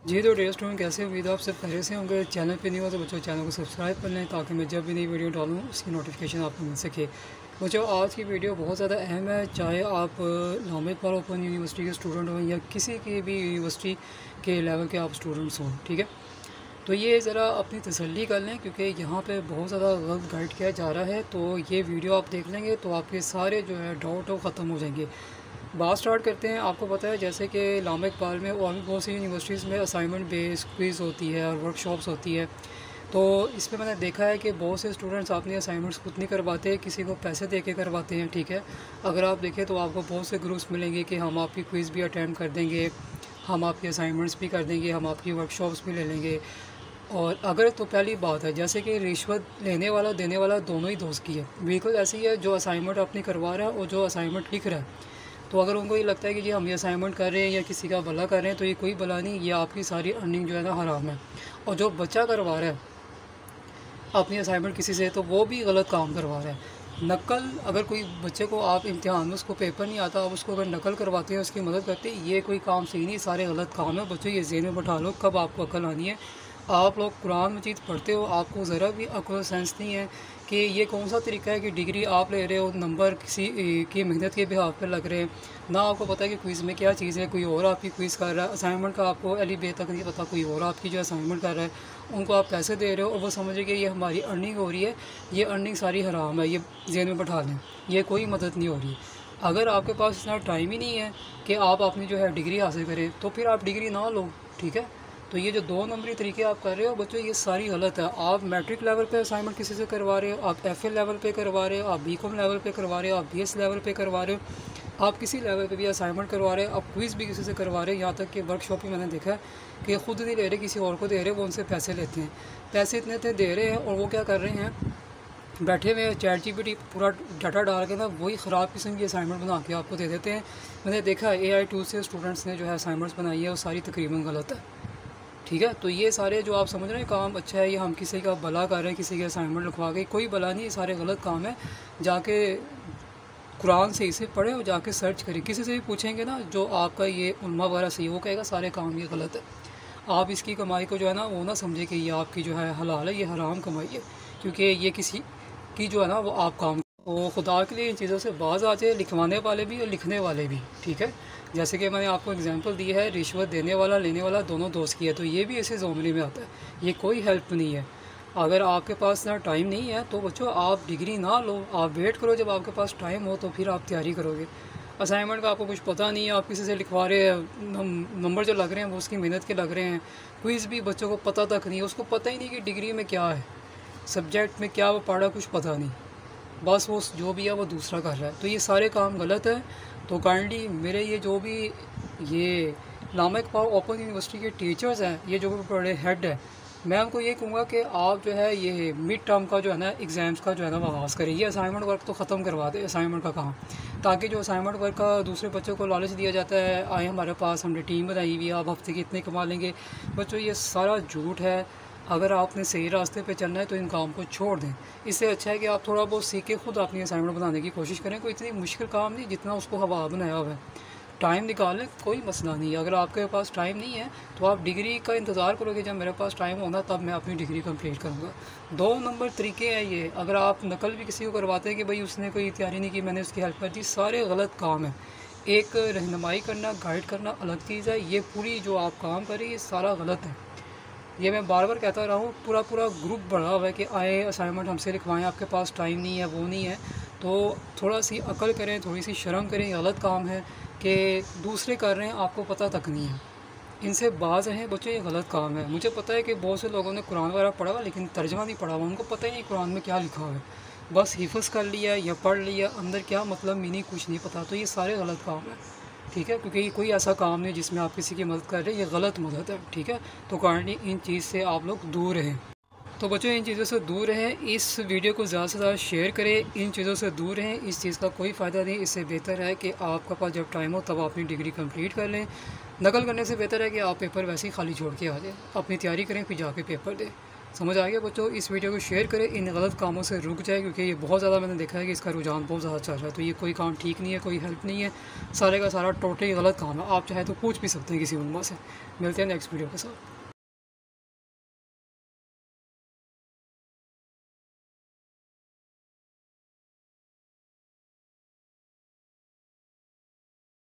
जी तो dear student, कैसे उम्मीद है आप सब खैरियत से होंगे। चैनल पे नहीं हो तो बच्चों चैनल को सब्सक्राइब कर लें ताकि मैं जब भी नई वीडियो डालूँ उसकी नोटिफिकेशन आपको मिल सके। बच्चों आज की वीडियो बहुत ज़्यादा अहम है, चाहे आप इस्लामिक इकबाल ओपन यूनिवर्सिटी के स्टूडेंट हों या किसी की भी यूनिवर्सिटी के लेवल के आप स्टूडेंट्स हों, ठीक है। तो ये ज़रा अपनी तसल्ली कर लें क्योंकि यहाँ पे बहुत ज़्यादा गलत गाइड किया जा रहा है। तो ये वीडियो आप देख लेंगे तो आपके सारे जो है डाउट ख़त्म हो जाएंगे। बात स्टार्ट करते हैं। आपको पता है जैसे कि इस्लामिक इकबाल में और भी बहुत सी यूनिवर्सिटीज़ में असाइनमेंट बेस्ड क्विज़ होती है और वर्कशॉप्स होती है। तो इसमें मैंने देखा है कि बहुत से स्टूडेंट्स अपनी असाइनमेंट्स खुद नहीं करवाते, किसी को पैसे दे के करवाते हैं, ठीक है। अगर आप देखें तो आपको बहुत से ग्रुप्स मिलेंगे कि हम आपकी क्विज़ भी अटैम्प्ट कर देंगे, हम आपकी असाइनमेंट्स भी कर देंगे, हम आपकी वर्कशॉप्स भी ले लेंगे। और अगर तो पहली बात है जैसे कि रिश्वत लेने वाला देने वाला दोनों ही दोस्त की है, बिल्कुल ऐसी है जो असाइनमेंट अपनी करवा रहा है और जो असाइनमेंट लिख रहा है। तो अगर उनको ये लगता है कि जी हम ये असाइनमेंट कर रहे हैं या किसी का भला कर रहे हैं तो ये कोई भला नहीं, ये आपकी सारी अर्निंग जो है ना हराम है। और जो बच्चा करवा रहा है अपनी असाइनमेंट किसी से तो वो भी गलत काम करवा रहा है। नकल, अगर कोई बच्चे को आप इम्तिहान में उसको पेपर नहीं आता, आप उसको अगर नकल करवाते हैं, उसकी मदद करते हैं, ये कोई काम सही नहीं, सारे गलत काम है। बच्चों ये ज़हन में बैठा लो, कब आपको अकल आनी है। आप लोग कुरान मजीद पढ़ते हो, आपको ज़रा भी अकल सेंस नहीं है कि ये कौन सा तरीका है कि डिग्री आप ले रहे हो, नंबर किसी की मेहनत के बिहाफ पे लग रहे हैं। ना आपको पता है कि क्विज़ में क्या चीज़ है, कोई और आपकी क्विज़ कर रहा है। असाइनमेंट का आपको अली बे तक नहीं पता, कोई और आपकी जो असाइनमेंट कर रहा है, उनको आप पैसे दे रहे हो और वो समझ रहे कि ये हमारी अर्निंग हो रही है, ये अर्निंग सारी हराम है। ये ज़हन में बैठा लें, ये कोई मदद नहीं हो रही। अगर आपके पास इतना टाइम ही नहीं है कि आप अपनी जो है डिग्री हासिल करें तो फिर आप डिग्री ना लो, ठीक है। तो ये जो दो नंबरी तरीके आप कर रहे हो बच्चों, ये सारी गलत है। आप मैट्रिक लेवल पे असाइनमेंट किसी से करवा रहे हो, आप एफए लेवल पे करवा रहे हो, आप बीकॉम लेवल पे करवा रहे हो, आप बीएस लेवल पे करवा रहे हो, आप किसी लेवल पे भी असाइनमेंट करवा रहे हो, आप क्विज़ भी किसी से करवा रहे हो। यहाँ तक कि वर्कशॉप भी मैंने देखा है कि ख़ुद नहीं ले रहे, किसी और को दे रहे, वो उनसे पैसे लेते हैं। पैसे इतने इतने दे रहे हैं और वो क्या कर रहे हैं, बैठे हुए चैट जीपीटी पूरा डाटा डाल के ना वही ख़राब किस्म की असाइनमेंट बना के आपको दे देते हैं। मैंने देखा AI टूल से स्टूडेंट्स ने जो है असाइनमेंट्स बनाई है वो सारी तकरीबन गलत है, ठीक है। तो ये सारे जो आप समझ रहे हैं काम अच्छा है, ये हम किसी का भला कर रहे हैं, किसी के असाइनमेंट लिखवा के, कोई भला नहीं, ये सारे गलत काम है। जाके कुरान से इसे पढ़े और जाके सर्च करें, किसी से भी पूछेंगे ना जो आपका ये उल्मा वगैरह सही, वो कहेगा सारे काम ये गलत है। आप इसकी कमाई को जो है ना वो ना समझे कि ये आपकी जो है हलाल है, ये हराम कमाई है, क्योंकि ये किसी की जो है ना वो आप काम वो खुदा के लिए इन चीज़ों से बाज आ जाए, लिखवाने वाले भी और लिखने वाले भी, ठीक है। जैसे कि मैंने आपको एग्जांपल दी है, रिश्वत देने वाला लेने वाला दोनों दोस्त की है, तो ये भी इसी ज़ोमनी में आता है, ये कोई हेल्प नहीं है। अगर आपके पास इतना टाइम नहीं है तो बच्चों आप डिग्री ना लो, आप वेट करो जब आपके पास टाइम हो तो फिर आप तैयारी करोगे। असाइनमेंट का आपको कुछ पता नहीं है, आप किसी से लिखवा रहे हैं, नंबर जो लग रहे हैं वो उसकी मेहनत के लग रहे हैं। क्विज़ भी बच्चों को पता तक नहीं है, उसको पता ही नहीं कि डिग्री में क्या है, सब्जेक्ट में क्या वो पढ़ा, कुछ पता नहीं, बस वो जो भी है वो दूसरा कर रहा है। तो ये सारे काम गलत है। तो काइंडली मेरे ये जो भी ये इस्लामिक इकबाल ओपन यूनिवर्सिटी के टीचर्स हैं, ये जो भी बड़े हेड है, मैं उनको ये कहूँगा कि आप जो है ये मिड टर्म का जो है ना एग्ज़ाम्स का जो है ना आगाज़ करें, ये असाइनमेंट वर्क तो ख़त्म करवा दें, असाइनमेंट का काम, ताकि जो असाइनमेंट वर्क का दूसरे बच्चों को लालच दिया जाता है, आए हमारे पास, हमने टीम बनाई हुई है, आप हफ्ते की इतने कमा लेंगे। बच्चों ये सारा झूठ है। अगर आपने सही रास्ते पे चलना है तो इन काम को छोड़ दें। इससे अच्छा है कि आप थोड़ा बहुत सीख के खुद अपनी असाइनमेंट बनाने की कोशिश करें। कोई इतनी मुश्किल काम नहीं जितना उसको हवा बनाया हुआ है। टाइम निकाल लें, कोई मसला नहीं है। अगर आपके पास टाइम नहीं है तो आप डिग्री का इंतज़ार करोगे, जब मेरे पास टाइम होगा तब मैं अपनी डिग्री कंप्लीट करूँगा। 2 नंबर तरीके हैं ये। अगर आप नकल भी किसी को करवाते हैं कि भाई उसने कोई तैयारी नहीं की, मैंने उसकी हेल्प कर दी, सारे गलत काम है। एक रहनुमाई करना, गाइड करना अलग चीज़ है, ये पूरी जो आप काम करें ये सारा गलत है। ये मैं बार बार कहता रहा हूँ, पूरा पूरा ग्रुप बढ़ा हुआ है कि आए असाइनमेंट हमसे लिखवाएं, आपके पास टाइम नहीं है, वो नहीं है। तो थोड़ा सी अकल करें, थोड़ी सी शर्म करें। गलत काम है कि दूसरे कर रहे हैं, आपको पता तक नहीं है, इनसे बाज रहें बच्चों, ये गलत काम है। मुझे पता है कि बहुत से लोगों ने कुरान वगैरह पढ़ा हुआ लेकिन तर्जमा नहीं पढ़ा हुआ, उनको पता ही नहीं कुरान में क्या लिखा हुआ है, बस हिफ्ज़ कर लिया या पढ़ लिया, अंदर क्या मतलब मीनिंग कुछ नहीं पता। तो ये सारे गलत काम है, ठीक है, क्योंकि ये कोई ऐसा काम नहीं जिसमें आप किसी की मदद कर रहे हैं, ये गलत मदद है, ठीक है। तो काइंडली इन चीज़ से आप लोग दूर रहें। तो बच्चों इन चीज़ों से दूर रहें, इस वीडियो को ज़्यादा से ज़्यादा शेयर करें, इन चीज़ों से दूर रहें, इस चीज़ का कोई फ़ायदा नहीं। इससे बेहतर है कि आपके पास जब टाइम हो तब अपनी डिग्री कंप्लीट कर लें। नकल करने से बेहतर है कि आप पेपर वैसे ही खाली छोड़ के आ जाएं, अपनी तैयारी करें फिर जाके पेपर दें। समझ आ गया बच्चों? इस वीडियो को शेयर करें, इन गलत कामों से रुक जाए, क्योंकि ये बहुत ज़्यादा मैंने देखा है कि इसका रुझान बहुत ज़्यादा चल रहा है। तो ये कोई काम ठीक नहीं है, कोई हेल्प नहीं है, सारे का सारा टोटली गलत काम है। आप चाहे तो पूछ भी सकते हैं किसी उम्मा से। मिलते हैं नेक्स्ट वीडियो के साथ।